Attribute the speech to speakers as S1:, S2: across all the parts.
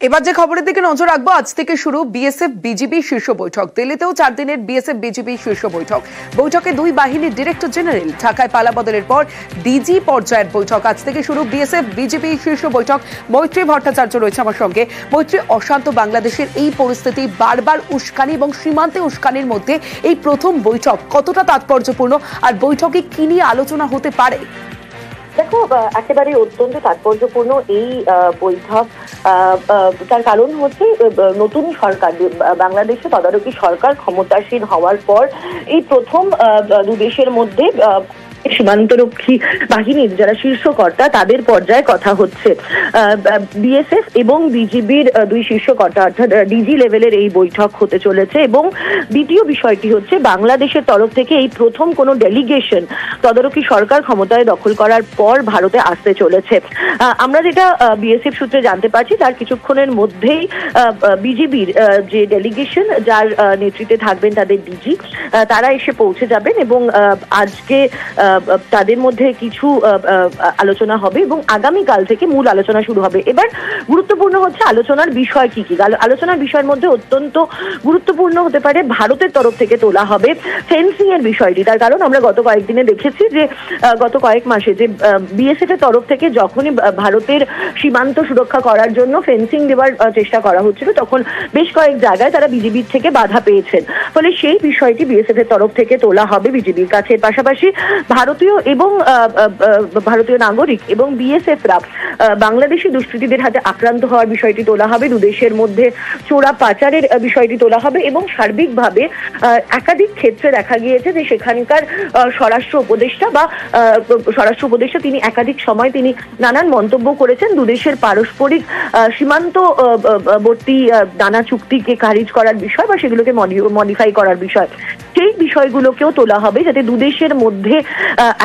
S1: এবার যে খবরের দিকে নজর রাখবো, আজ থেকে শুরু বিএসএফ বিজিবি শীর্ষ বৈঠক। দিল্লিতেও 4 দিনের বিএসএফ বিজিবি শীর্ষ বৈঠক। বৈঠকে দুই বাহিনীর ডিরেক্টর জেনারেল, ঢাকায় পালাবদলের পর ডিজি পর্যায়ের বৈঠক। আজ থেকে শুরু বিএসএফ বিজিবি শীর্ষ বৈঠক। মৈত্রী ভট্টাচার্য রয়েছে আমার সঙ্গে। মৈত্রী, অশান্ত বাংলাদেশের এই পরিস্থিতি, বারবার উস্কানি এবং সীমান্তে উস্কানির মধ্যে এই প্রথম বৈঠক কতটা তাৎপর্যপূর্ণ, আর বৈঠকে কি নিয়ে আলোচনা হতে পারে?
S2: দেখো, একেবারে অত্যন্ত তাৎপর্যপূর্ণ এই বৈঠক। তার কারণ হচ্ছে নতুন সরকার, বাংলাদেশে তদারকি সরকার ক্ষমতাসীন হওয়ার পর এই প্রথম দুদেশের মধ্যে সীমান্তরক্ষী বাহিনীর যারা শীর্ষকর্তা তাদের পর্যায়ে কথা হচ্ছে। বিএসএফ এবং বিজিবির দুই শীর্ষকর্তা অর্থাৎ ডিজি লেভেলের এই বৈঠক হতে চলেছে। এবং দ্বিতীয় বিষয়টি হচ্ছে, বাংলাদেশের তরফ থেকে এই প্রথম কোনো ডেলিগেশন তদারকি সরকার ক্ষমতায় দখল করার পর ভারতে আসতে চলেছে। আমরা যেটা বিএসএফ সূত্রে জানতে পারছি, তার কিছুক্ষণের মধ্যেই বিজিবির যে ডেলিগেশন, যার নেতৃত্বে থাকবেন তাদের ডিজি, তারা এসে পৌঁছে যাবেন এবং আজকে তাদের মধ্যে কিছু আলোচনা হবে এবং আগামীকাল থেকে মূল আলোচনা শুরু হবে। এবার গুরুত্বপূর্ণ হচ্ছে আলোচনার বিষয় কি কি। আলোচনার বিষয়ের মধ্যে অত্যন্ত গুরুত্বপূর্ণ হতে পারে ভারতের তরফ থেকে তোলা হবে ফেন্সিং এর বিষয়টি। তার কারণ আমরা গত কয়েকদিনে দেখেছি যে গত কয়েক মাসে যে বিএসএফ এর তরফ থেকে যখনই ভারতের সীমান্ত সুরক্ষা করার জন্য ফেন্সিং দেওয়ার চেষ্টা করা হচ্ছিল, তখন বেশ কয়েক জায়গায় তারা বিজিবির থেকে বাধা পেয়েছেন। ফলে সেই বিষয়টি বিএসএফ এর তরফ থেকে তোলা হবে বিজিবির কাছে। পাশাপাশি ভারতীয় এবং ভারতীয় নাগরিক এবং বিএসএফরা বাংলাদেশি দুষ্কৃতীদের হাতে আক্রান্ত হওয়ার বিষয়টি তোলা হবে। দুদেশের মধ্যে চোরা পাচারের বিষয়টি তোলা হবে এবং সার্বিকভাবে একাধিক ক্ষেত্রে দেখা গিয়েছে যে সেখানকার স্বরাষ্ট্র উপদেষ্টা তিনি একাধিক সময় তিনি নানান মন্তব্য করেছেন দুদেশের পারস্পরিক সীমান্তবর্তী নানা চুক্তিকে খারিজ করার বিষয় বা সেগুলোকে মডিফাই করার বিষয়। সেই বিষয়গুলোকেও তোলা হবে, যাতে দুদেশের মধ্যে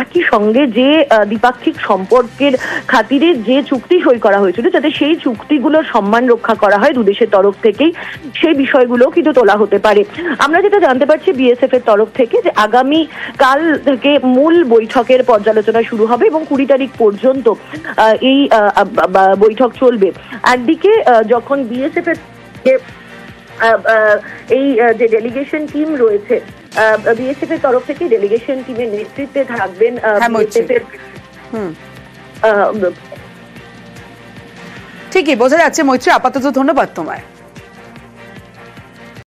S2: একই সঙ্গে যে দ্বিপাক্ষিক সম্পর্কের খাতিরে যে চুক্তি সই করা হয়েছিল, যাতে সেই চুক্তিগুলোর সম্মান রক্ষা করা হয় দুদেশের তরফ থেকেই, সেই বিষয়গুলো কিন্তু তোলা হতে পারে। আমরা যেটা জানতে পারছি বিএসএফ এর তরফ থেকে, যে আগামী কাল থেকে মূল বৈঠকের পর্যালোচনা শুরু হবে এবং 20 তারিখ পর্যন্ত এই বৈঠক চলবে। একদিকে যখন বিএসএফ এর এই যে ডেলিগেশন টিম রয়েছে, বিএসএফ এর তরফ থেকে ডেলিগেশন টিমের নেতৃত্বে থাকবেন
S1: ঠিকই বোঝা যাচ্ছে। মৈত্রী, আপাতত ধন্যবাদ তোমায়।